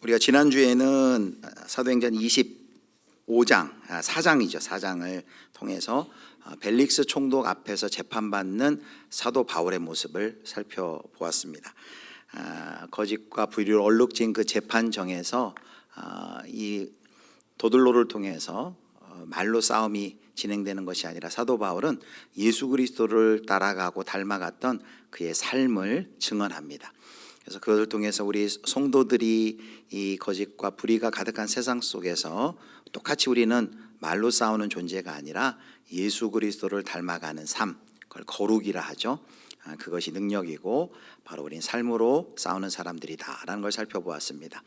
우리가 지난주에는 사도행전 25장, 4장이죠. 4장을 통해서 벨릭스 총독 앞에서 재판받는 사도 바울의 모습을 살펴보았습니다. 거짓과 불의로 얼룩진 그 재판정에서 이 도들로를 통해서 말로 싸움이 진행되는 것이 아니라 사도 바울은 예수 그리스도를 따라가고 닮아갔던 그의 삶을 증언합니다. 그래서 그것을 통해서 우리 성도들이 이 거짓과 불의가 가득한 세상 속에서 똑같이 우리는 말로 싸우는 존재가 아니라 예수 그리스도를 닮아가는 삶, 그걸 거룩이라 하죠. 그것이 능력이고 바로 우린 삶으로 싸우는 사람들이다라는 걸 살펴보았습니다.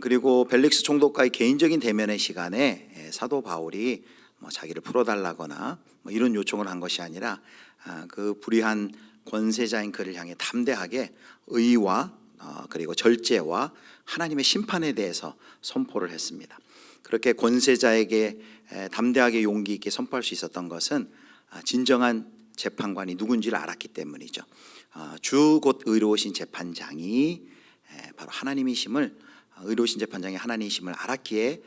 그리고 벨릭스 총독과의 개인적인 대면의 시간에 사도 바울이 자기를 풀어달라거나 이런 요청을 한 것이 아니라 그 불의한 권세자인 그를 향해 담대하게 의와 그리고 절제와 하나님의 심판에 대해서 선포를 했습니다. 그렇게 권세자에게 담대하게 용기 있게 선포할 수 있었던 것은 진정한 재판관이 누군지를 알았기 때문이죠. 주 곧 의로우신 재판장이 바로 하나님이심을, 의로우신 재판장이 하나님이심을 알았기에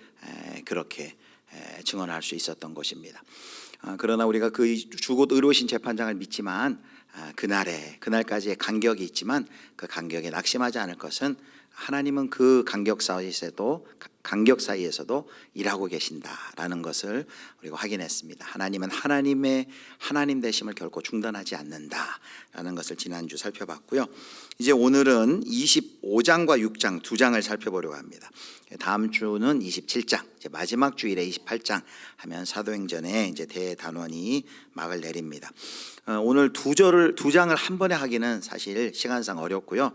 그렇게 증언할 수 있었던 것입니다. 그러나 우리가 그 주 곧 의로우신 재판장을 믿지만 그날까지의 간격이 있지만 그 간격에 낙심하지 않을 것은 하나님은 그 간격 사이에서도 일하고 계신다라는 것을 우리가 확인했습니다. 하나님은 하나님 되심을 결코 중단하지 않는다라는 것을 지난주 살펴봤고요. 이제 오늘은 25장과 6장 두 장을 살펴보려고 합니다. 다음 주는 27장, 이제 마지막 주일에 28장 하면 사도행전에 이제 대단원이 막을 내립니다. 오늘 두 장을 한 번에 하기는 사실 시간상 어렵고요.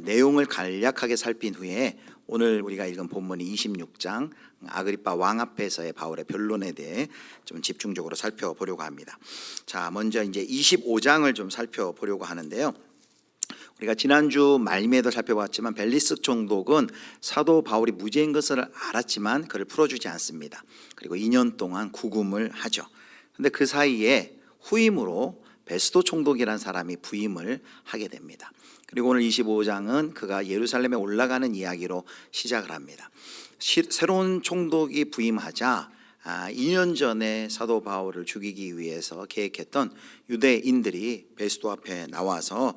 내용을 간략하게 살핀 후에 오늘 우리가 읽은 본문이 26장 아그리빠 왕 앞에서의 바울의 변론에 대해 좀 집중적으로 살펴보려고 합니다. 자, 먼저 이제 25장을 좀 살펴보려고 하는데요. 우리가 지난주 말미에도 살펴봤지만 벨릭스 총독은 사도 바울이 무죄인 것을 알았지만 그를 풀어주지 않습니다. 그리고 2년 동안 구금을 하죠. 그런데 그 사이에 후임으로 베스도 총독이라는 사람이 부임을 하게 됩니다. 그리고 오늘 25장은 그가 예루살렘에 올라가는 이야기로 시작을 합니다. 새로운 총독이 부임하자 2년 전에 사도 바울을 죽이기 위해서 계획했던 유대인들이 베스도 앞에 나와서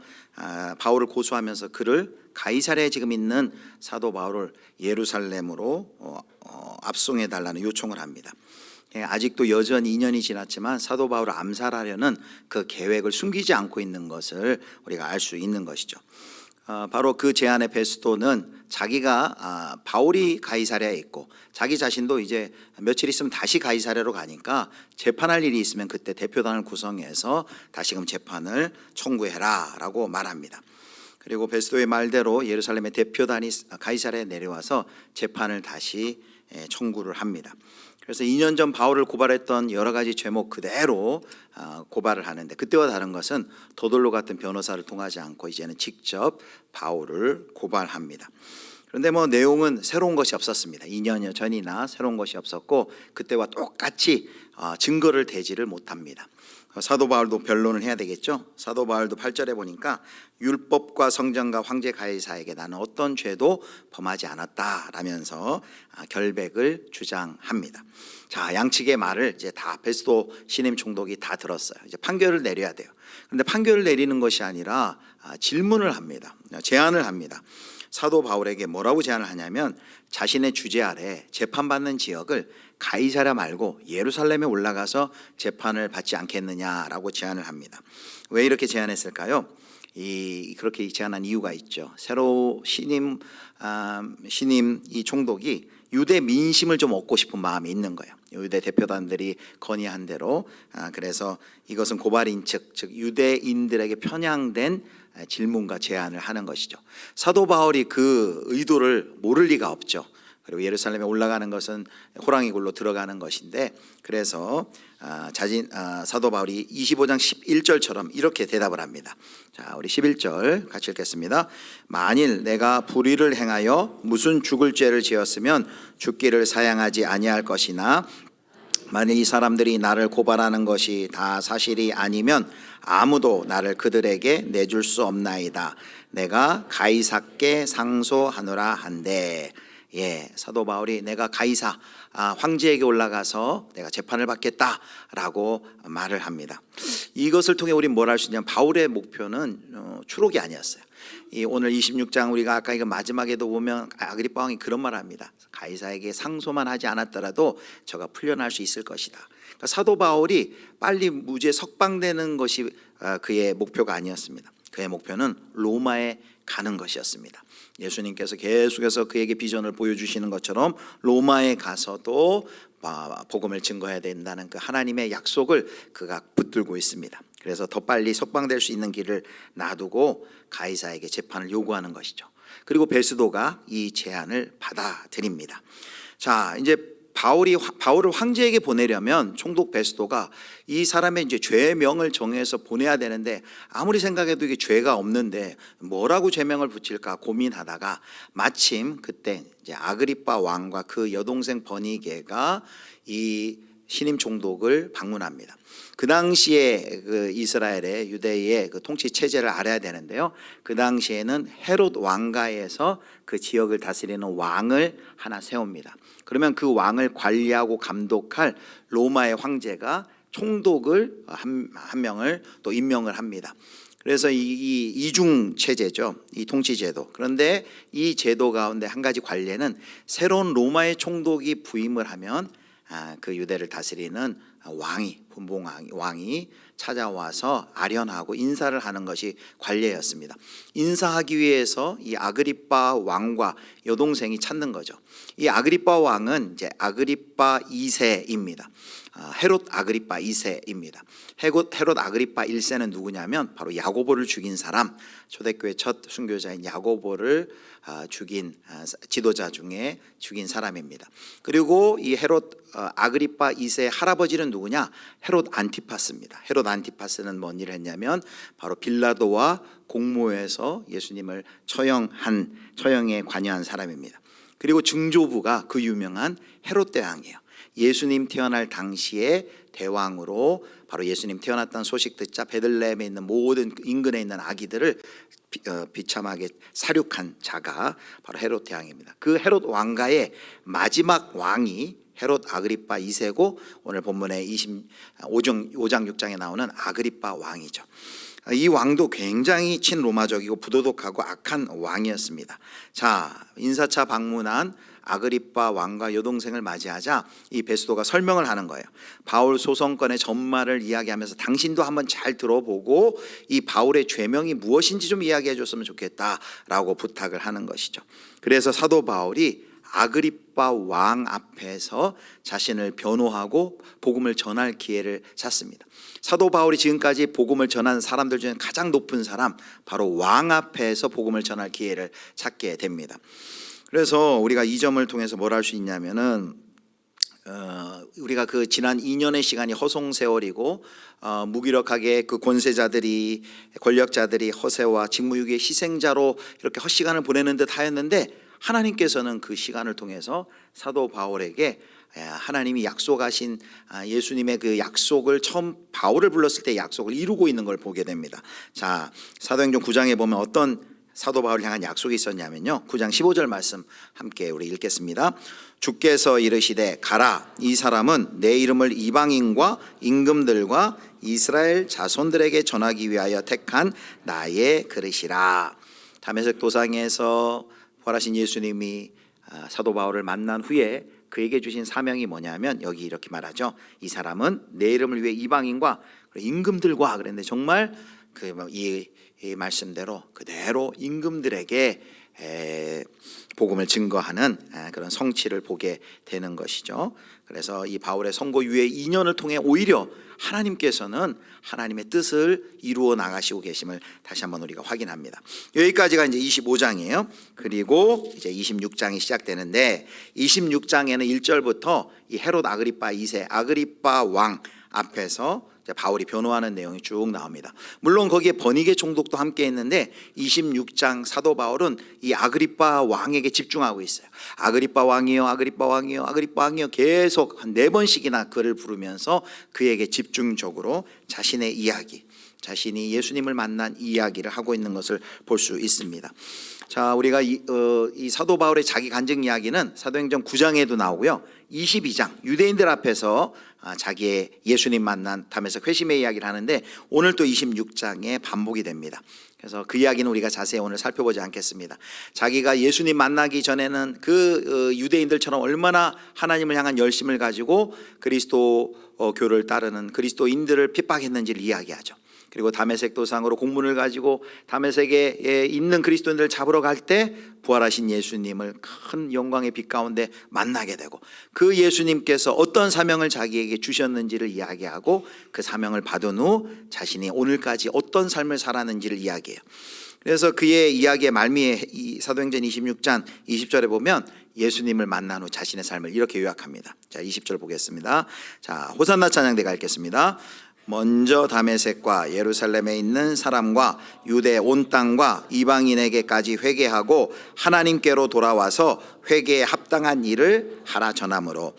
바울을 고소하면서 그를 가이사랴에 지금 있는 사도 바울을 예루살렘으로 압송해 달라는 요청을 합니다. 아직도 여전히 2년이 지났지만 사도 바울을 암살하려는 그 계획을 숨기지 않고 있는 것을 우리가 알 수 있는 것이죠. 바로 그 제안의 베스도는 자기가 바울이 가이사랴에 있고 자기 자신도 이제 며칠 있으면 다시 가이사랴로 가니까 재판할 일이 있으면 그때 대표단을 구성해서 다시금 재판을 청구해라 라고 말합니다. 그리고 베스도의 말대로 예루살렘의 대표단이 가이사랴에 내려와서 재판을 다시 청구를 합니다. 그래서 2년 전 바울을 고발했던 여러 가지 죄목 그대로 고발을 하는데 그때와 다른 것은 도돌로 같은 변호사를 통하지 않고 이제는 직접 바울을 고발합니다. 그런데 내용은 새로운 것이 없었습니다. 2년 전이나 새로운 것이 없었고 그때와 똑같이 증거를 대지를 못합니다. 사도 바울도 변론을 해야 되겠죠. 사도 바울도 8절에 보니까 율법과 성전과 황제 가이사에게 나는 어떤 죄도 범하지 않았다라면서 결백을 주장합니다. 자, 양측의 말을 이제 다 베스도 신임 총독이 다 들었어요. 이제 판결을 내려야 돼요. 그런데 판결을 내리는 것이 아니라 질문을 합니다. 제안을 합니다. 사도 바울에게 뭐라고 제안을 하냐면 자신의 주재 아래 재판받는 지역을 가이사랴 말고 예루살렘에 올라가서 재판을 받지 않겠느냐라고 제안을 합니다. 왜 이렇게 제안했을까요? 그렇게 제안한 이유가 있죠. 새로 신임 이 총독이 유대 민심을 좀 얻고 싶은 마음이 있는 거예요. 유대 대표단들이 건의한 대로 그래서 이것은 고발인 즉 유대인들에게 편향된 질문과 제안을 하는 것이죠. 사도 바울이 그 의도를 모를 리가 없죠. 그리고 예루살렘에 올라가는 것은 호랑이 굴로 들어가는 것인데 그래서 사도 바울이 25장 11절처럼 이렇게 대답을 합니다. 자, 우리 11절 같이 읽겠습니다. 만일 내가 불의를 행하여 무슨 죽을 죄를 지었으면 죽기를 사양하지 아니할 것이나 만일 이 사람들이 나를 고발하는 것이 다 사실이 아니면 아무도 나를 그들에게 내줄 수 없나이다. 내가 가이사께 상소하노라 한데, 사도 바울이 내가 가이사 황제에게 올라가서 내가 재판을 받겠다라고 말을 합니다. 이것을 통해 우리는 뭘 알 수 있냐면 바울의 목표는 추록이 아니었어요. 오늘 26장 우리가 아까 이거 마지막에도 보면 아그리빠 왕이 그런 말을 합니다. 가이사에게 상소만 하지 않았더라도 저가 풀려날 수 있을 것이다. 그러니까 사도 바울이 빨리 무죄 석방되는 것이 그의 목표가 아니었습니다. 그의 목표는 로마에 가는 것이었습니다. 예수님께서 계속해서 그에게 비전을 보여주시는 것처럼 로마에 가서도 복음을 증거해야 된다는 그 하나님의 약속을 그가 붙들고 있습니다. 그래서 더 빨리 석방될 수 있는 길을 놔두고 가이사에게 재판을 요구하는 것이죠. 그리고 베스도가 이 제안을 받아들입니다. 자, 이제 바울을 황제에게 보내려면 총독 베스도가 이 사람의 이제 죄명을 정해서 보내야 되는데, 아무리 생각해도 이게 죄가 없는데 뭐라고 죄명을 붙일까 고민하다가 마침 그때 이제 아그리빠 왕과 그 여동생 버니게가 이 신임 총독을 방문합니다. 그 당시에 그 이스라엘의 유대의 그 통치 체제를 알아야 되는데요. 그 당시에는 헤롯 왕가에서 그 지역을 다스리는 왕을 하나 세웁니다. 그러면 그 왕을 관리하고 감독할 로마의 황제가 총독을 한 명을 또 임명을 합니다. 그래서 이 이중 체제죠, 이 통치 제도. 그런데 이 제도 가운데 한 가지 관례는 새로운 로마의 총독이 부임을 하면 그 유대를 다스리는 분봉 왕이 찾아와서 아련하고 인사를 하는 것이 관례였습니다. 인사하기 위해서 이 아그리빠 왕과 여동생이 찾는 거죠. 이 아그리빠 왕은 이제 아그리빠 2세입니다. 헤롯 아그리빠 2세입니다. 헤롯 아그리빠 1세는 누구냐면 바로 야고보를 죽인 사람, 초대교회 첫 순교자인 야고보를 죽인 지도자 중에 죽인 사람입니다. 그리고 이 헤롯 아그리빠 2세의 할아버지는 누구냐? 헤롯 안티파스입니다. 헤롯 안티파스는 뭔 일을 했냐면 바로 빌라도와 공모해서 예수님을 처형에 관여한 사람입니다. 그리고 증조부가 그 유명한 헤롯 대왕이에요. 예수님 태어날 당시에 대왕으로 바로 예수님 태어났다는 소식 듣자 베들레헴에 있는 모든 인근에 있는 아기들을 비참하게 살육한 자가 바로 헤롯 대왕입니다. 그 헤롯 왕가의 마지막 왕이 헤롯 아그리빠 2세고 오늘 본문의 25장 6장에 나오는 아그리빠 왕이죠. 이 왕도 굉장히 친로마적이고 부도덕하고 악한 왕이었습니다. 자, 인사차 방문한 아그리빠 왕과 여동생을 맞이하자 이 베스도가 설명을 하는 거예요. 바울 소송건의 전말을 이야기하면서 당신도 한번 잘 들어보고 이 바울의 죄명이 무엇인지 좀 이야기해 줬으면 좋겠다라고 부탁을 하는 것이죠. 그래서 사도 바울이 아그리빠 왕 앞에서 자신을 변호하고 복음을 전할 기회를 찾습니다. 사도 바울이 지금까지 복음을 전한 사람들 중에 가장 높은 사람, 바로 왕 앞에서 복음을 전할 기회를 찾게 됩니다. 그래서 우리가 이 점을 통해서 뭘 할 수 있냐면은 우리가 그 지난 2년의 시간이 허송세월이고 무기력하게 그 권세자들이 권력자들이 허세와 직무유기의 희생자로 이렇게 헛시간을 보내는 듯 하였는데, 하나님께서는 그 시간을 통해서 사도 바울에게 하나님이 약속하신 예수님의 그 약속을 처음 바울을 불렀을 때 약속을 이루고 있는 걸 보게 됩니다. 자, 사도행전 9장에 보면 어떤 사도 바울을 향한 약속이 있었냐면요, 9장 15절 말씀 함께 우리 읽겠습니다. 주께서 이르시되 가라, 이 사람은 내 이름을 이방인과 임금들과 이스라엘 자손들에게 전하기 위하여 택한 나의 그릇이라. 다메섹 도상에서 부활하신 예수님이 사도 바울을 만난 후에 그에게 주신 사명이 뭐냐면 여기 이렇게 말하죠. 이 사람은 내 이름을 위해 이방인과 임금들과 그랬는데, 정말 이 말씀대로 그대로 임금들에게 복음을 증거하는 그런 성취를 보게 되는 것이죠. 그래서 이 바울의 선고 유예 2년을 통해 오히려 하나님께서는 하나님의 뜻을 이루어 나가시고 계심을 다시 한번 우리가 확인합니다. 여기까지가 이제 25장이에요. 그리고 이제 26장이 시작되는데, 26장에는 1절부터 이 헤롯 아그리빠 2세 아그리빠 왕 앞에서 바울이 변호하는 내용이 쭉 나옵니다. 물론 거기에 버니게 총독도 함께 있는데 26장 사도 바울은 이 아그리빠 왕에게 집중하고 있어요. 아그리빠 왕이요, 아그리빠 왕이요, 아그리빠 왕이요 계속 한 4번씩이나 그를 부르면서 그에게 집중적으로 자신의 이야기, 자신이 예수님을 만난 이야기를 하고 있는 것을 볼 수 있습니다. 자, 우리가 이 사도 바울의 자기 간증 이야기는 사도행전 9장에도 나오고요, 22장 유대인들 앞에서 자기의 예수님 만남에서 회심의 이야기를 하는데, 오늘 또 26장에 반복이 됩니다. 그래서 그 이야기는 우리가 자세히 오늘 살펴보지 않겠습니다. 자기가 예수님 만나기 전에는 그 유대인들처럼 얼마나 하나님을 향한 열심을 가지고 그리스도 교를 따르는 그리스도인들을 핍박했는지를 이야기하죠. 그리고 다메섹 도상으로 공문을 가지고 다메섹에 있는 그리스도인들을 잡으러 갈 때 부활하신 예수님을 큰 영광의 빛 가운데 만나게 되고, 그 예수님께서 어떤 사명을 자기에게 주셨는지를 이야기하고, 그 사명을 받은 후 자신이 오늘까지 어떤 삶을 살았는지를 이야기해요. 그래서 그의 이야기의 말미에 이 사도행전 26장 20절에 보면 예수님을 만난 후 자신의 삶을 이렇게 요약합니다. 자, 20절 보겠습니다. 자, 호산나 찬양대가 읽겠습니다. 먼저 다메섹과 예루살렘에 있는 사람과 유대 온 땅과 이방인에게까지 회개하고 하나님께로 돌아와서 회개에 합당한 일을 하라 전함으로.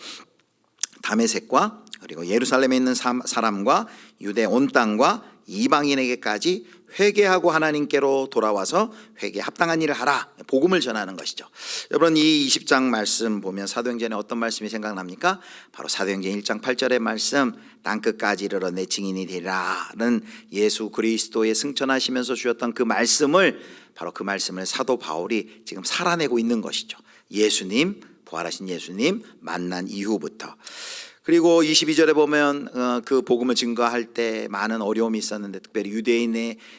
다메섹과 그리고 예루살렘에 있는 사람과 유대 온 땅과 이방인에게까지 회개하고 하나님께로 돌아와서 회개에 합당한 일을 하라, 복음을 전하는 것이죠. 여러분, 이 20장 말씀 보면 사도행전에 어떤 말씀이 생각납니까? 바로 사도행전 1장 8절의 말씀, 땅끝까지 이르러 내 증인이 되리라는 예수 그리스도의 승천하시면서 주셨던 그 말씀을, 바로 그 말씀을 사도 바울이 지금 살아내고 있는 것이죠. 예수님, 부활하신 예수님 만난 이후부터. 그리고 22절에 보면 그 복음을 증거할 때 많은 어려움이 있었는데, 특별히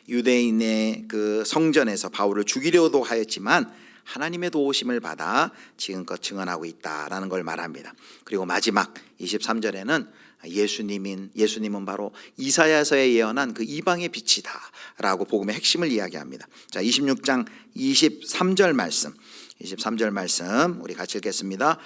유대인의 그 성전에서 바울을 죽이려도 하였지만 하나님의 도우심을 받아 지금껏 증언하고 있다라는 걸 말합니다. 그리고 마지막 23절에는 예수님은 바로 이사야서에 예언한 그 이방의 빛이다 라고 복음의 핵심을 이야기합니다. 자, 26장 23절 말씀 우리 같이 읽겠습니다.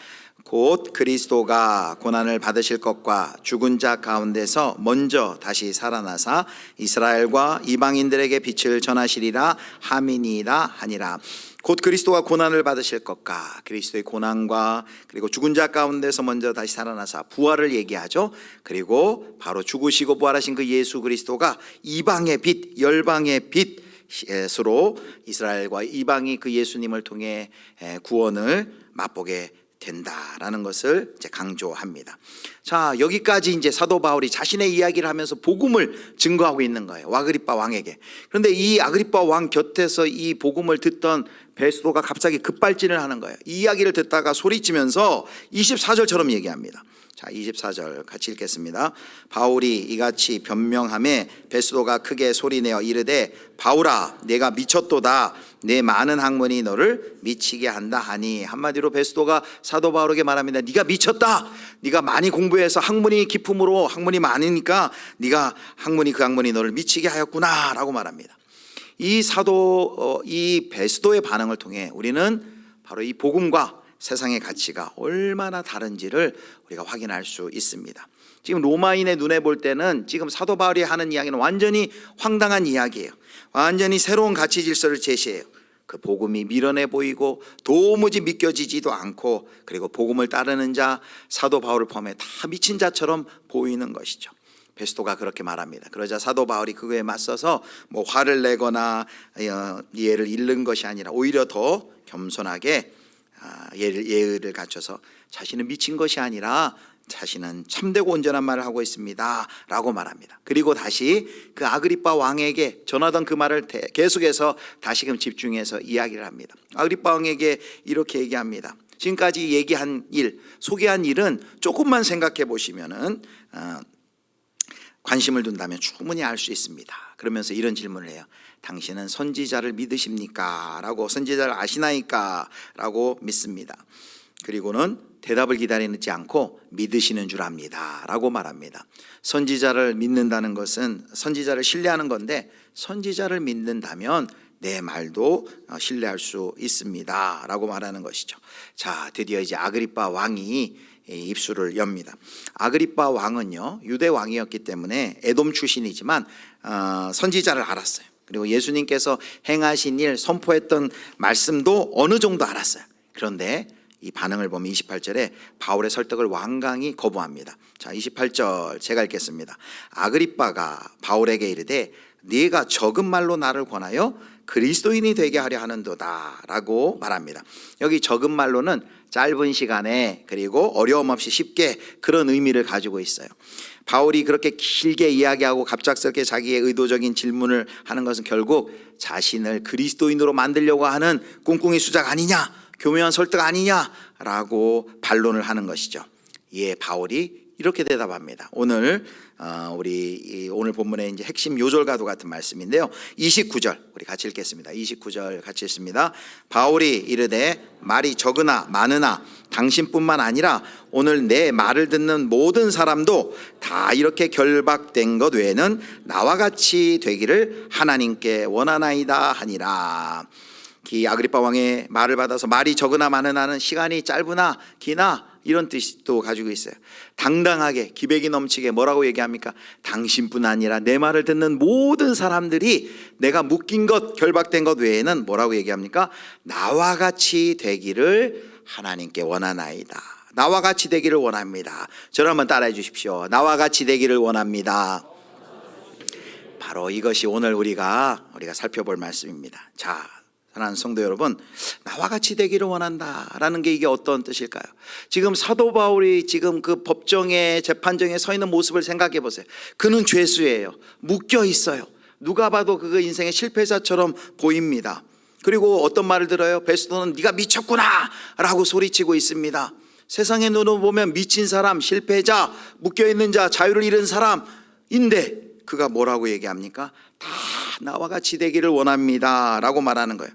곧 그리스도가 고난을 받으실 것과 죽은 자 가운데서 먼저 다시 살아나사 이스라엘과 이방인들에게 빛을 전하시리라 함이니이다 하니라. 곧 그리스도가 고난을 받으실 것과, 그리스도의 고난과 그리고 죽은 자 가운데서 먼저 다시 살아나사 부활을 얘기하죠. 그리고 바로 죽으시고 부활하신 그 예수 그리스도가 이방의 빛, 열방의 빛으로 이스라엘과 이방이 그 예수님을 통해 구원을 맛보게 된다라는 것을 이제 강조합니다. 자, 여기까지 이제 사도 바울이 자신의 이야기를 하면서 복음을 증거하고 있는 거예요, 아그리빠 왕에게. 그런데 이 아그리빠 왕 곁에서 이 복음을 듣던 베스도가 갑자기 급발진을 하는 거예요. 이 이야기를 듣다가 소리치면서 24절처럼 얘기합니다. 자, 24절 같이 읽겠습니다. 바울이 이같이 변명하매 베스도가 크게 소리내어 이르되 바울아 내가 미쳤도다, 내 많은 학문이 너를 미치게 한다 하니. 한마디로 베스도가 사도 바울에게 말합니다. 네가 미쳤다, 네가 많이 공부해서 학문이 깊음으로 학문이 많으니까 네가 그 학문이 너를 미치게 하였구나 라고 말합니다. 이 베스도의 반응을 통해 우리는 바로 이 복음과 세상의 가치가 얼마나 다른지를 우리가 확인할 수 있습니다. 지금 로마인의 눈에 볼 때는 지금 사도 바울이 하는 이야기는 완전히 황당한 이야기예요. 완전히 새로운 가치 질서를 제시해요. 그 복음이 미련해 보이고 도무지 믿겨지지도 않고, 그리고 복음을 따르는 자, 사도 바울을 포함해 다 미친 자처럼 보이는 것이죠. 베스도가 그렇게 말합니다. 그러자 사도 바울이 그거에 맞서서 화를 내거나 예를 잃는 것이 아니라 오히려 더 겸손하게 예의를 갖춰서 자신은 미친 것이 아니라 자신은 참되고 온전한 말을 하고 있습니다 라고 말합니다. 그리고 다시 그 아그리빠 왕에게 전하던 그 말을 계속해서 다시금 집중해서 이야기를 합니다. 아그리빠 왕에게 이렇게 얘기합니다. 지금까지 얘기한 일, 소개한 일은 조금만 생각해 보시면은 관심을 둔다면 충분히 알 수 있습니다. 그러면서 이런 질문을 해요. 당신은 선지자를 믿으십니까? 라고, 선지자를 아시나이까? 라고 믿습니다. 그리고는 대답을 기다리지 않고 믿으시는 줄 압니다 라고 말합니다. 선지자를 믿는다는 것은 선지자를 신뢰하는 건데, 선지자를 믿는다면 내 말도 신뢰할 수 있습니다 라고 말하는 것이죠. 자, 드디어 이제 아그리빠 왕이 입술을 엽니다. 아그리빠 왕은요, 유대 왕이었기 때문에 에돔 출신이지만 선지자를 알았어요. 그리고 예수님께서 행하신 일, 선포했던 말씀도 어느 정도 알았어요. 그런데 이 반응을 보면 28절에 바울의 설득을 완강히 거부합니다. 자, 28절 제가 읽겠습니다. 아그리빠가 바울에게 이르되 네가 적은 말로 나를 권하여 그리스도인이 되게 하려 하는도다 라고 말합니다. 여기 적은 말로는 짧은 시간에 그리고 어려움 없이 쉽게 그런 의미를 가지고 있어요. 바울이 그렇게 길게 이야기하고 갑작스럽게 자기의 의도적인 질문을 하는 것은 결국 자신을 그리스도인으로 만들려고 하는 꿍꿍이 수작 아니냐, 교묘한 설득 아니냐라고 반론을 하는 것이죠. 이에 바울이 이렇게 대답합니다. 오늘 오늘 본문의 이제 핵심 요절과도 같은 말씀인데요. 29절 우리 같이 읽겠습니다. 29절 같이 읽습니다. 바울이 이르되 말이 적으나 많으나 당신뿐만 아니라 오늘 내 말을 듣는 모든 사람도 다 이렇게 결박된 것 외에는 나와 같이 되기를 하나님께 원하나이다 하니라. 아그리빠 왕의 말을 받아서 말이 적으나 많으나는 시간이 짧으나 기나 이런 뜻도 가지고 있어요. 당당하게 기백이 넘치게 뭐라고 얘기합니까? 당신뿐 아니라 내 말을 듣는 모든 사람들이 내가 묶인 것 결박된 것 외에는 뭐라고 얘기합니까? 나와 같이 되기를 하나님께 원하나이다. 나와 같이 되기를 원합니다. 저를 한번 따라해 주십시오. 나와 같이 되기를 원합니다. 바로 이것이 오늘 우리가 살펴볼 말씀입니다. 자, 사랑하는 성도 여러분, 나와 같이 되기를 원한다라는 게 이게 어떤 뜻일까요? 지금 사도 바울이 지금 그 법정에 재판정에 서 있는 모습을 생각해 보세요. 그는 죄수예요. 묶여 있어요. 누가 봐도 그 인생의 실패자처럼 보입니다. 그리고 어떤 말을 들어요? 베스토는 네가 미쳤구나 라고 소리치고 있습니다. 세상의 눈으로 보면 미친 사람, 실패자, 묶여있는 자, 자유를 잃은 사람인데 그가 뭐라고 얘기합니까? 다 나와 같이 되기를 원합니다 라고 말하는 거예요.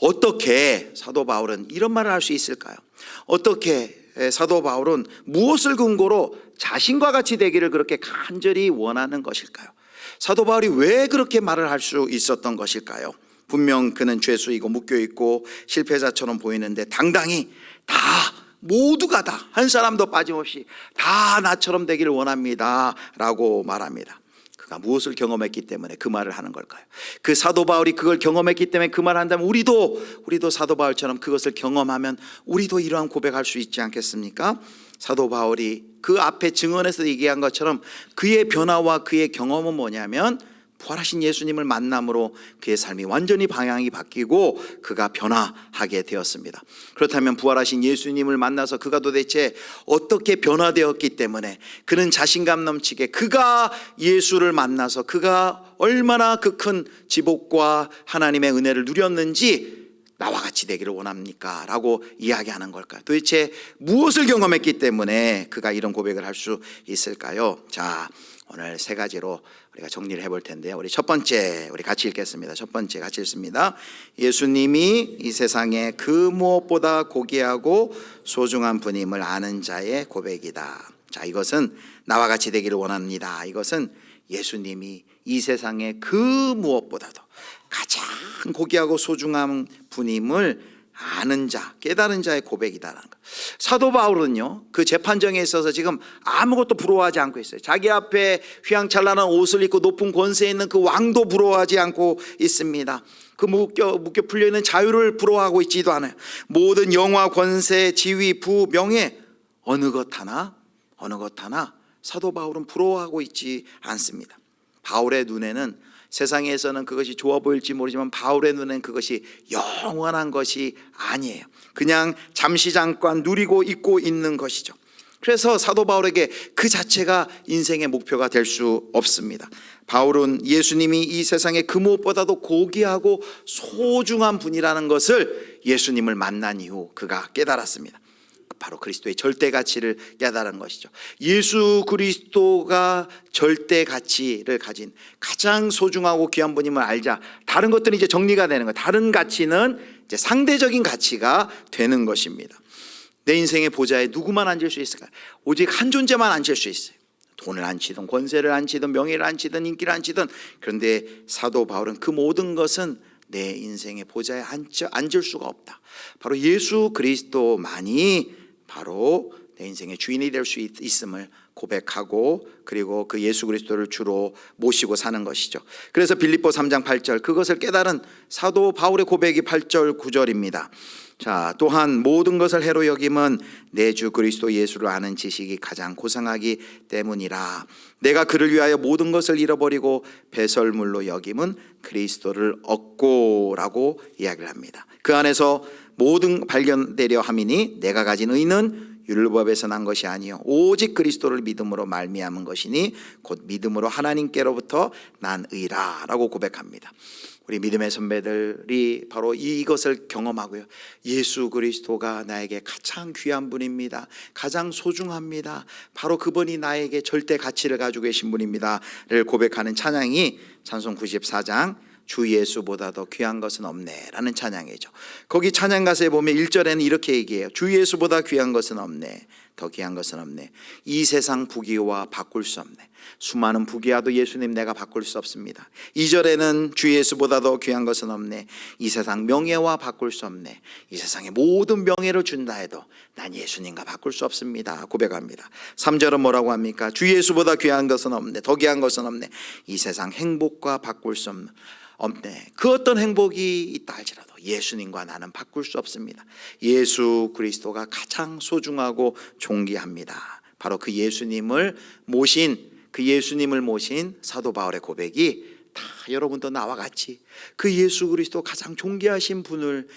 어떻게 사도 바울은 이런 말을 할 수 있을까요? 어떻게 사도 바울은 무엇을 근거로 자신과 같이 되기를 그렇게 간절히 원하는 것일까요? 사도 바울이 왜 그렇게 말을 할 수 있었던 것일까요? 분명 그는 죄수이고 묶여있고 실패자처럼 보이는데 당당히 다 모두가 다 한 사람도 빠짐없이 다 나처럼 되기를 원합니다 라고 말합니다. 그가 무엇을 경험했기 때문에 그 말을 하는 걸까요? 그 사도 바울이 그걸 경험했기 때문에 그 말을 한다면 우리도 사도 바울처럼 그것을 경험하면 우리도 이러한 고백할 수 있지 않겠습니까? 사도 바울이 그 앞에 증언에서 얘기한 것처럼 그의 변화와 그의 경험은 뭐냐면 부활하신 예수님을 만남으로 그의 삶이 완전히 방향이 바뀌고 그가 변화하게 되었습니다. 그렇다면 부활하신 예수님을 만나서 그가 도대체 어떻게 변화되었기 때문에 그는 자신감 넘치게 그가 예수를 만나서 그가 얼마나 그 큰 지복과 하나님의 은혜를 누렸는지 나와 같이 되기를 원합니까? 라고 이야기하는 걸까요? 도대체 무엇을 경험했기 때문에 그가 이런 고백을 할 수 있을까요? 자, 오늘 세 가지로 우리가 정리를 해볼 텐데요. 우리 첫 번째, 우리 같이 읽겠습니다. 첫 번째 같이 읽습니다. 예수님이 이 세상에 그 무엇보다 고귀하고 소중한 분임을 아는 자의 고백이다. 자, 이것은 나와 같이 되기를 원합니다. 이것은 예수님이 이 세상에 그 무엇보다도 가장 고귀하고 소중한 분임을 아는 자, 깨달은 자의 고백이다라는 것. 사도 바울은요, 그 재판정에 있어서 지금 아무것도 부러워하지 않고 있어요. 자기 앞에 휘황찬란한 옷을 입고 높은 권세에 있는 그 왕도 부러워하지 않고 있습니다. 그 묶여 풀려 있는 자유를 부러워하고 있지도 않아요. 모든 영화, 권세, 지위, 부, 명예 어느 것 하나 사도 바울은 부러워하고 있지 않습니다. 바울의 눈에는 세상에서는 그것이 좋아 보일지 모르지만 바울의 눈엔 그것이 영원한 것이 아니에요. 그냥 잠시 잠깐 누리고 있고 있는 것이죠. 그래서 사도 바울에게 그 자체가 인생의 목표가 될 수 없습니다. 바울은 예수님이 이 세상에 그 무엇보다도 고귀하고 소중한 분이라는 것을 예수님을 만난 이후 그가 깨달았습니다. 바로 그리스도의 절대 가치를 깨달은 것이죠. 예수 그리스도가 절대 가치를 가진 가장 소중하고 귀한 분임을 알자. 다른 것들은 이제 정리가 되는 거예요. 다른 가치는 이제 상대적인 가치가 되는 것입니다. 내 인생의 보좌에 누구만 앉을 수 있을까요? 오직 한 존재만 앉을 수 있어요. 돈을 앉히든 권세를 앉히든 명예를 앉히든 인기를 앉히든. 그런데 사도 바울은 그 모든 것은 내 인생의 보좌에 앉을 수가 없다. 바로 예수 그리스도만이 바로 내 인생의 주인이 될 수 있음을 고백하고 그리고 그 예수 그리스도를 주로 모시고 사는 것이죠. 그래서 빌립보 3장 8절 그것을 깨달은 사도 바울의 고백이 8절 9절입니다. 자, 또한 모든 것을 해로 여김은 내 주 그리스도 예수를 아는 지식이 가장 고상하기 때문이라. 내가 그를 위하여 모든 것을 잃어버리고 배설물로 여김은 그리스도를 얻고라고 이야기를 합니다. 그 안에서 모든 발견되려 함이니 내가 가진 의는 율법에서 난 것이 아니요 오직 그리스도를 믿음으로 말미암은 것이니 곧 믿음으로 하나님께로부터 난 의라라고 고백합니다. 우리 믿음의 선배들이 바로 이것을 경험하고요. 예수 그리스도가 나에게 가장 귀한 분입니다. 가장 소중합니다. 바로 그분이 나에게 절대 가치를 가지고 계신 분입니다를 고백하는 찬양이 찬송 94장 주 예수보다 더 귀한 것은 없네 라는 찬양이죠. 거기 찬양 가사에 보면 1절에는 이렇게 얘기해요. 주 예수보다 귀한 것은 없네, 더 귀한 것은 없네. 이 세상 부귀와 바꿀 수 없네. 수많은 부귀와도 예수님 내가 바꿀 수 없습니다. 2절에는 주 예수보다 더 귀한 것은 없네. 이 세상 명예와 바꿀 수 없네. 이 세상의 모든 명예를 준다 해도 난 예수님과 바꿀 수 없습니다 고백합니다. 3절은 뭐라고 합니까? 주 예수보다 귀한 것은 없네, 더 귀한 것은 없네. 이 세상 행복과 바꿀 수 없네. 그 어떤 행복이 있다 할지라도 예수님과 나는 바꿀 수 없습니다. 예수 그리스도가 가장 소중하고 존귀합니다. 바로 그 예수님을 모신 사도 바울의 고백이 다 여러분도 나와 같이 그 예수 그리스도 가장 존귀하신 분을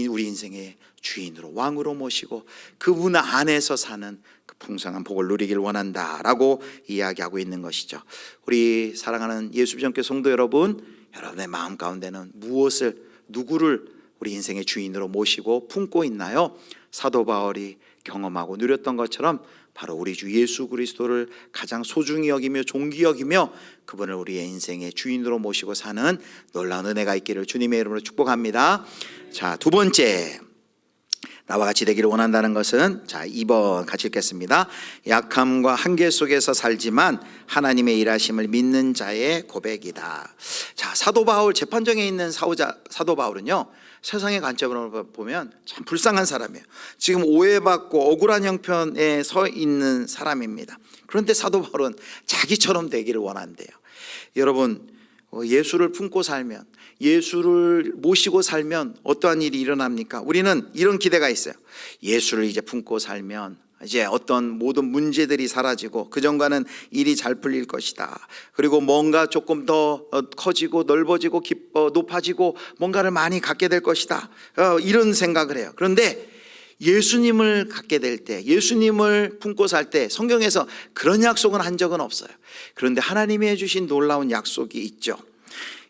우리 인생의 주인으로 왕으로 모시고 그분 안에서 사는 그 풍성한 복을 누리길 원한다라고 이야기하고 있는 것이죠. 우리 사랑하는 예수비전교회 성도 여러분, 여러분의 마음 가운데는 누구를 우리 인생의 주인으로 모시고 품고 있나요? 사도 바울이 경험하고 누렸던 것처럼 바로 우리 주 예수 그리스도를 가장 소중히 여기며 존귀 여기며 그분을 우리의 인생의 주인으로 모시고 사는 놀라운 은혜가 있기를 주님의 이름으로 축복합니다. 자, 두 번째, 나와 같이 되기를 원한다는 것은, 자, 2번 같이 읽겠습니다. 약함과 한계 속에서 살지만 하나님의 일하심을 믿는 자의 고백이다. 자, 사도 바울, 재판정에 있는 사도 바울은요, 세상의 관점으로 보면 참 불쌍한 사람이에요. 지금 오해받고 억울한 형편에 서 있는 사람입니다. 그런데 사도 바울은 자기처럼 되기를 원한대요. 여러분, 예수를 품고 살면, 예수를 모시고 살면 어떠한 일이 일어납니까? 우리는 이런 기대가 있어요. 예수를 이제 품고 살면 이제 어떤 모든 문제들이 사라지고 그전과는 일이 잘 풀릴 것이다. 그리고 뭔가 조금 더 커지고 넓어지고 높아지고 뭔가를 많이 갖게 될 것이다. 이런 생각을 해요. 그런데 예수님을 갖게 될 때, 예수님을 품고 살 때 성경에서 그런 약속은 한 적은 없어요. 그런데 하나님이 해주신 놀라운 약속이 있죠.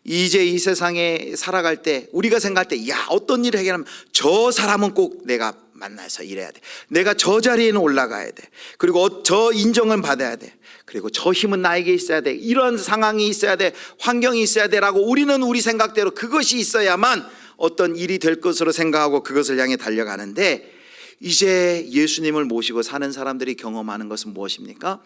이제 이 세상에 살아갈 때 우리가 생각할 때, 야, 어떤 일을 해결하면 저 사람은 꼭 내가 만나서 일해야 돼, 내가 저 자리에는 올라가야 돼, 그리고 저 인정은 받아야 돼, 그리고 저 힘은 나에게 있어야 돼, 이런 상황이 있어야 돼, 환경이 있어야 돼라고 우리는 우리 생각대로 그것이 있어야만 어떤 일이 될 것으로 생각하고 그것을 향해 달려가는데, 이제 예수님을 모시고 사는 사람들이 경험하는 것은 무엇입니까?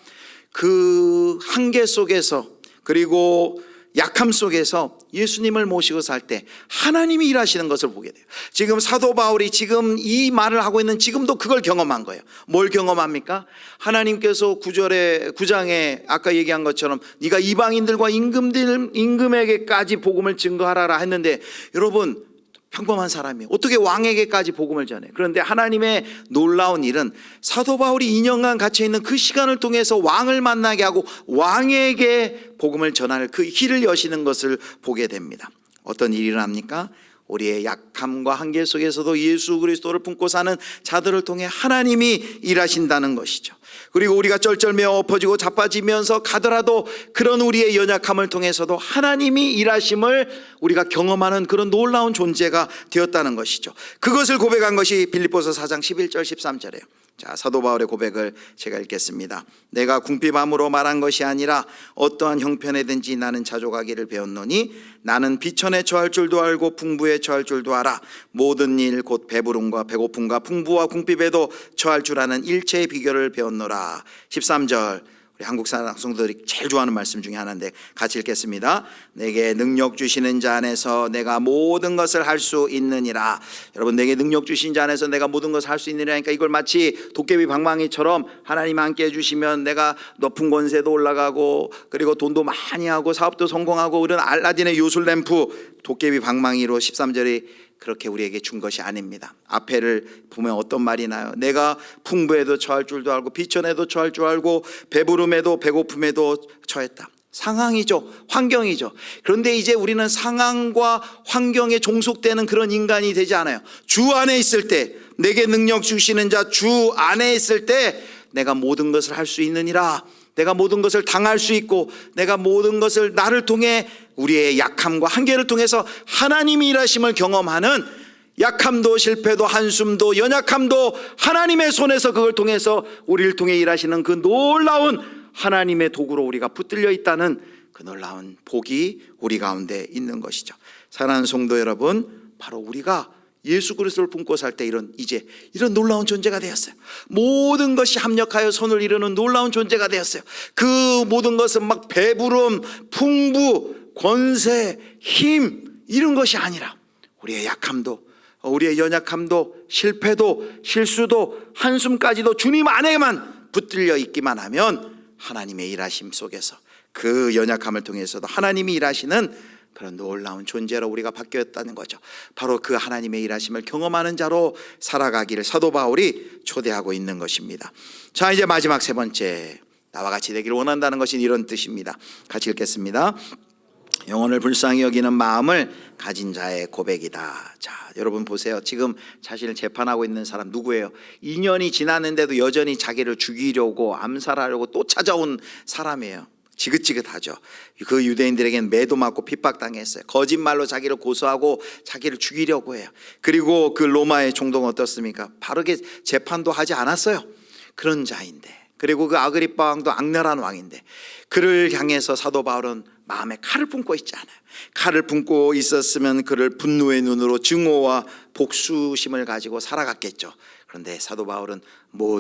그 한계 속에서, 그리고 약함 속에서 예수님을 모시고 살 때 하나님이 일하시는 것을 보게 돼요. 지금 사도 바울이 지금 이 말을 하고 있는 지금도 그걸 경험한 거예요. 뭘 경험합니까? 하나님께서 9장에 아까 얘기한 것처럼 네가 이방인들과 임금에게까지 복음을 증거하라 했는데, 여러분, 평범한 사람이 어떻게 왕에게까지 복음을 전해? 그런데 하나님의 놀라운 일은 사도 바울이 2년간 갇혀있는 그 시간을 통해서 왕을 만나게 하고 왕에게 복음을 전할 그 길을 여시는 것을 보게 됩니다. 어떤 일이 일어납니까? 우리의 약함과 한계 속에서도 예수 그리스도를 품고 사는 자들을 통해 하나님이 일하신다는 것이죠. 그리고 우리가 쩔쩔매어 엎어지고 자빠지면서 가더라도 그런 우리의 연약함을 통해서도 하나님이 일하심을 우리가 경험하는 그런 놀라운 존재가 되었다는 것이죠. 그것을 고백한 것이 빌립보서 4장 11절 13절이에요. 자, 사도 바울의 고백을 제가 읽겠습니다. 내가 궁핍함으로 말한 것이 아니라 어떠한 형편에든지 나는 자족하기를 배웠노니 나는 비천에 처할 줄도 알고 풍부에 처할 줄도 알아. 모든 일 곧 배부름과 배고픔과 풍부와 궁핍에도 처할 줄 아는 일체의 비결을 배웠노라. 13절, 우리 한국 성도들이 제일 좋아하는 말씀 중에 하나인데 같이 읽겠습니다. 내게 능력 주시는 자 안에서 내가 모든 것을 할 수 있느니라. 여러분, 내게 능력 주신 자 안에서 내가 모든 것을 할 수 있느니라니까 이걸 마치 도깨비 방망이처럼 하나님 함께 해주시면 내가 높은 권세도 올라가고 그리고 돈도 많이 하고 사업도 성공하고 이런 알라딘의 요술램프 도깨비 방망이로 13절이 그렇게 우리에게 준 것이 아닙니다. 앞에를 보면 어떤 말이 나요? 내가 풍부에도 처할 줄도 알고 비천에도 처할 줄 알고 배부름에도 배고픔에도 처했다. 상황이죠. 환경이죠. 그런데 이제 우리는 상황과 환경에 종속되는 그런 인간이 되지 않아요. 주 안에 있을 때, 내게 능력 주시는 자 주 안에 있을 때 내가 모든 것을 할 수 있느니라. 내가 모든 것을 당할 수 있고 내가 모든 것을 나를 통해 우리의 약함과 한계를 통해서 하나님이 일하심을 경험하는, 약함도 실패도 한숨도 연약함도 하나님의 손에서 그걸 통해서 우리를 통해 일하시는 그 놀라운 하나님의 도구로 우리가 붙들려 있다는 그 놀라운 복이 우리 가운데 있는 것이죠. 사랑하는 성도 여러분, 바로 우리가 예수 그리스도를 품고 살 때 이제 이런 놀라운 존재가 되었어요. 모든 것이 합력하여 선을 이루는 놀라운 존재가 되었어요. 그 모든 것은 막 배부름, 풍부, 권세, 힘 이런 것이 아니라 우리의 약함도, 우리의 연약함도, 실패도, 실수도, 한숨까지도 주님 안에만 붙들려 있기만 하면 하나님의 일하심 속에서 그 연약함을 통해서도 하나님이 일하시는 그런 놀라운 존재로 우리가 바뀌었다는 거죠. 바로 그 하나님의 일하심을 경험하는 자로 살아가기를 사도 바울이 초대하고 있는 것입니다. 자, 이제 마지막 세 번째, 나와 같이 되기를 원한다는 것이 이런 뜻입니다. 같이 읽겠습니다. 영혼을 불쌍히 여기는 마음을 가진 자의 고백이다. 자, 여러분 보세요. 지금 자신을 재판하고 있는 사람 누구예요? 2년이 지났는데도 여전히 자기를 죽이려고 암살하려고 또 찾아온 사람이에요. 지긋지긋하죠. 그 유대인들에게는 매도 맞고 핍박당했어요. 거짓말로 자기를 고소하고 자기를 죽이려고 해요. 그리고 그 로마의 총독은 어떻습니까? 바르게 재판도 하지 않았어요. 그런 자인데, 그리고 그 아그리빠 왕도 악랄한 왕인데 그를 향해서 사도 바울은 마음에 칼을 품고 있지 않아요. 칼을 품고 있었으면 그를 분노의 눈으로 증오와 복수심을 가지고 살아갔겠죠. 그런데 사도 바울은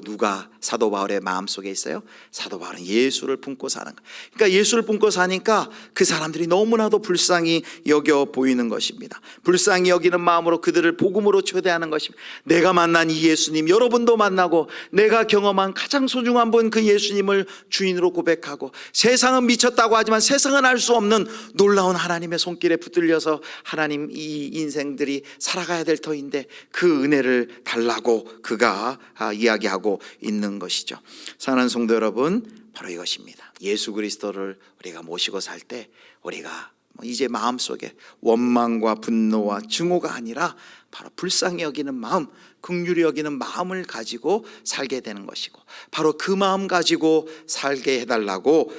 누가 사도 바울의 마음속에 있어요? 사도 바울은 예수를 품고 사는 거예요. 그러니까 예수를 품고 사니까 그 사람들이 너무나도 불쌍히 여겨 보이는 것입니다. 불쌍히 여기는 마음으로 그들을 복음으로 초대하는 것입니다. 내가 만난 이 예수님, 여러분도 만나고 내가 경험한 가장 소중한 분 그 예수님을 주인으로 고백하고, 세상은 미쳤다고 하지만 세상은 알 수 없는 놀라운 하나님의 손길에 붙들려서 하나님 이 인생들이 살아가야 될 터인데 그 은혜를 달라고 그가 이야기하고 있는 것이죠. 사랑하는 성도 여러분, 바로 이것입니다. 예수 그리스도를 우리가 모시고 살 때 우리가 이제 마음속에 원망과 분노와 증오가 아니라 바로 불쌍히 여기는 마음, 긍휼히 여기는 마음을 가지고 살게 되는 것이고, 바로 그 마음 가지고 살게 해달라고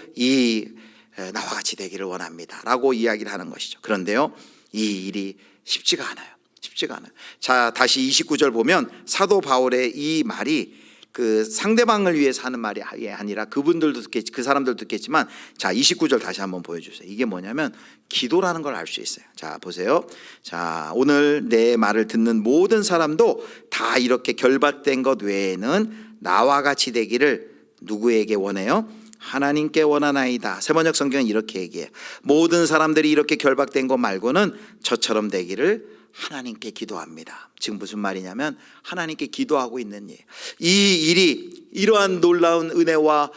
나와 같이 되기를 원합니다 라고 이야기를 하는 것이죠. 그런데요, 이 일이 쉽지가 않아요. 자, 다시 29절 보면 사도 바울의 이 말이 그 상대방을 위해서 하는 말이 아니라 그분들도 듣겠지, 그 사람들도 듣겠지만, 자 29절 다시 한번 보여주세요. 이게 뭐냐면 기도라는 걸 알 수 있어요. 자 보세요. 자, 오늘 내 말을 듣는 모든 사람도 다 이렇게 결박된 것 외에는 나와 같이 되기를 누구에게 원해요? 하나님께 원하나이다. 세번역 성경은 이렇게 얘기해요. 모든 사람들이 이렇게 결박된 것 말고는 저처럼 되기를 하나님께 기도합니다. 지금 무슨 말이냐면 하나님께 기도하고 있는 일. 이 일이, 이러한 놀라운 은혜와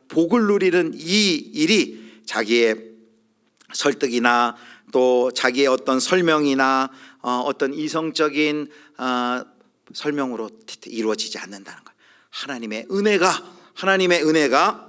복을 누리는 이 일이 자기의 설득이나 또 자기의 어떤 설명이나 어떤 이성적인 설명으로 이루어지지 않는다는 거예요. 하나님의 은혜가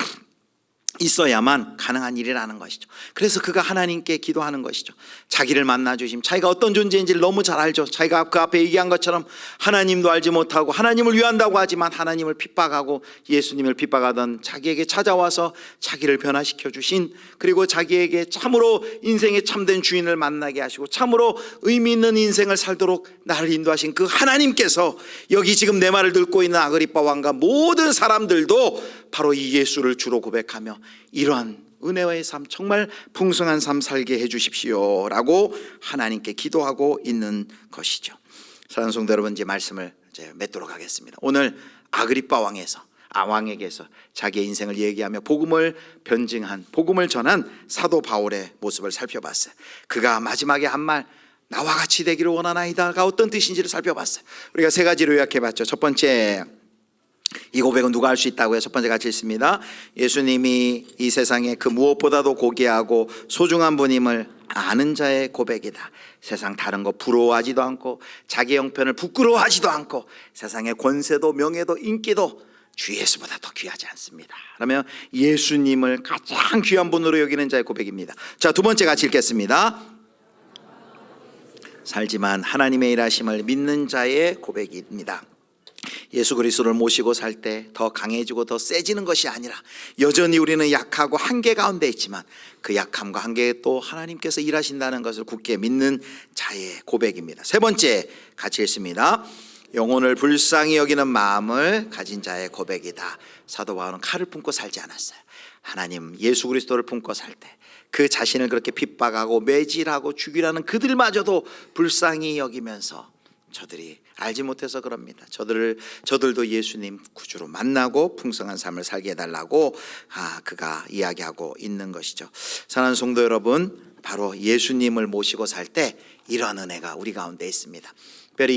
있어야만 가능한 일이라는 것이죠. 그래서 그가 하나님께 기도하는 것이죠. 자기를 만나 주심, 자기가 어떤 존재인지를 너무 잘 알죠. 자기가 그 앞에 얘기한 것처럼 하나님도 알지 못하고 하나님을 위한다고 하지만 하나님을 핍박하고 예수님을 핍박하던 자기에게 찾아와서 자기를 변화시켜 주신, 그리고 자기에게 참으로 인생의 참된 주인을 만나게 하시고 참으로 의미 있는 인생을 살도록 나를 인도하신 그 하나님께서 여기 지금 내 말을 듣고 있는 아그리빠 왕과 모든 사람들도 바로 이 예수를 주로 고백하며 이러한 은혜의 삶, 정말 풍성한 삶 살게 해 주십시오 라고 하나님께 기도하고 있는 것이죠. 사랑하는 성도 여러분, 이제 말씀을 맺도록 하겠습니다. 오늘 아그리빠 왕에서 왕에게서 자기의 인생을 얘기하며 복음을 변증한, 복음을 전한 사도 바울의 모습을 살펴봤어요. 그가 마지막에 한 말, 나와 같이 되기를 원하나이다가 어떤 뜻인지를 살펴봤어요. 우리가 세 가지로 요약해봤죠. 첫 번째, 이 고백은 누가 할 수 있다고요? 첫 번째 같이 읽습니다. 예수님이 이 세상에 그 무엇보다도 고귀하고 소중한 분임을 아는 자의 고백이다. 세상 다른 거 부러워하지도 않고 자기 형편을 부끄러워하지도 않고 세상의 권세도 명예도 인기도 주 예수보다 더 귀하지 않습니다. 그러면 예수님을 가장 귀한 분으로 여기는 자의 고백입니다. 자, 두 번째 같이 읽겠습니다. 살지만 하나님의 일하심을 믿는 자의 고백입니다. 예수 그리스도를 모시고 살 때 더 강해지고 더 세지는 것이 아니라 여전히 우리는 약하고 한계 가운데 있지만 그 약함과 한계에 또 하나님께서 일하신다는 것을 굳게 믿는 자의 고백입니다. 세 번째 같이 읽습니다. 영혼을 불쌍히 여기는 마음을 가진 자의 고백이다. 사도 바울은 칼을 품고 살지 않았어요. 하나님 예수 그리스도를 품고 살 때 그 자신을 그렇게 핍박하고 매질하고 죽이라는 그들마저도 불쌍히 여기면서 저들이 알지 못해서 그럽니다. 저들도 예수님 구주로 만나고 풍성한 삶을 살게 해달라고 그가 이야기하고 있는 것이죠. 사랑하는 성도 여러분, 바로 예수님을 모시고 살 때 이런 은혜가 우리 가운데 있습니다. 특별히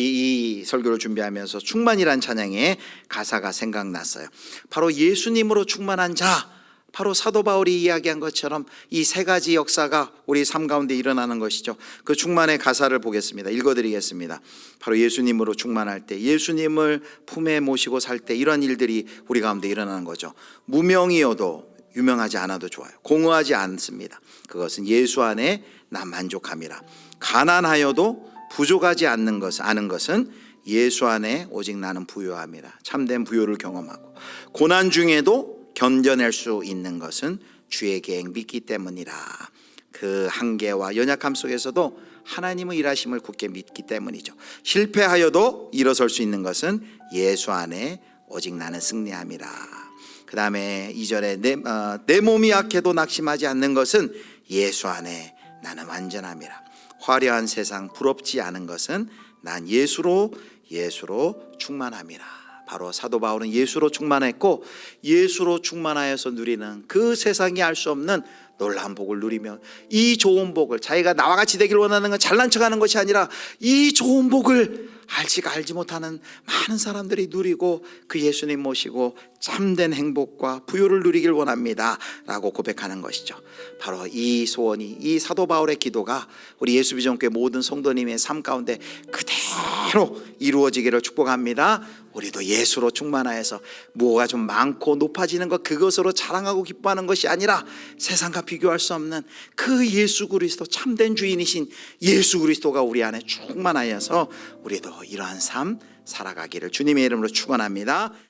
이 설교를 준비하면서 충만이란 찬양의 가사가 생각났어요. 바로 예수님으로 충만한 자, 바로 사도 바울이 이야기한 것처럼 이 세 가지 역사가 우리 삶 가운데 일어나는 것이죠. 그 충만의 가사를 보겠습니다. 읽어드리겠습니다. 바로 예수님으로 충만할 때, 예수님을 품에 모시고 살 때 이런 일들이 우리 가운데 일어나는 거죠. 무명이어도 유명하지 않아도 좋아요. 공허하지 않습니다. 그것은 예수 안에 나 만족함이라. 가난하여도 부족하지 않는 아는 것은 예수 안에 오직 나는 부요함이라. 참된 부요를 경험하고, 고난 중에도 견뎌낼 수 있는 것은 주의 계획 믿기 때문이라. 그 한계와 연약함 속에서도 하나님의 일하심을 굳게 믿기 때문이죠. 실패하여도 일어설 수 있는 것은 예수 안에 오직 나는 승리함이라. 그 다음에 2절에 내 몸이 약해도 낙심하지 않는 것은 예수 안에 나는 완전함이라. 화려한 세상 부럽지 않은 것은 난 예수로 충만함이라. 바로 사도 바울은 예수로 충만했고 예수로 충만하여서 누리는 그 세상이 알 수 없는 놀라운 복을 누리며, 이 좋은 복을, 자기가 나와 같이 되길 원하는 건 잘난 척하는 것이 아니라 이 좋은 복을 알지 못하는 많은 사람들이 누리고 그 예수님 모시고 참된 행복과 부요를 누리길 원합니다 라고 고백하는 것이죠. 바로 이 소원이, 이 사도 바울의 기도가 우리 예수비전교회 모든 성도님의 삶 가운데 그대로 이루어지기를 축복합니다. 우리도 예수로 충만하여서 무엇가 좀 많고 높아지는 것, 그것으로 자랑하고 기뻐하는 것이 아니라 세상과 비교할 수 없는 그 예수 그리스도, 참된 주인이신 예수 그리스도가 우리 안에 충만하여서 우리도 이러한 삶 살아가기를 주님의 이름으로 축원합니다.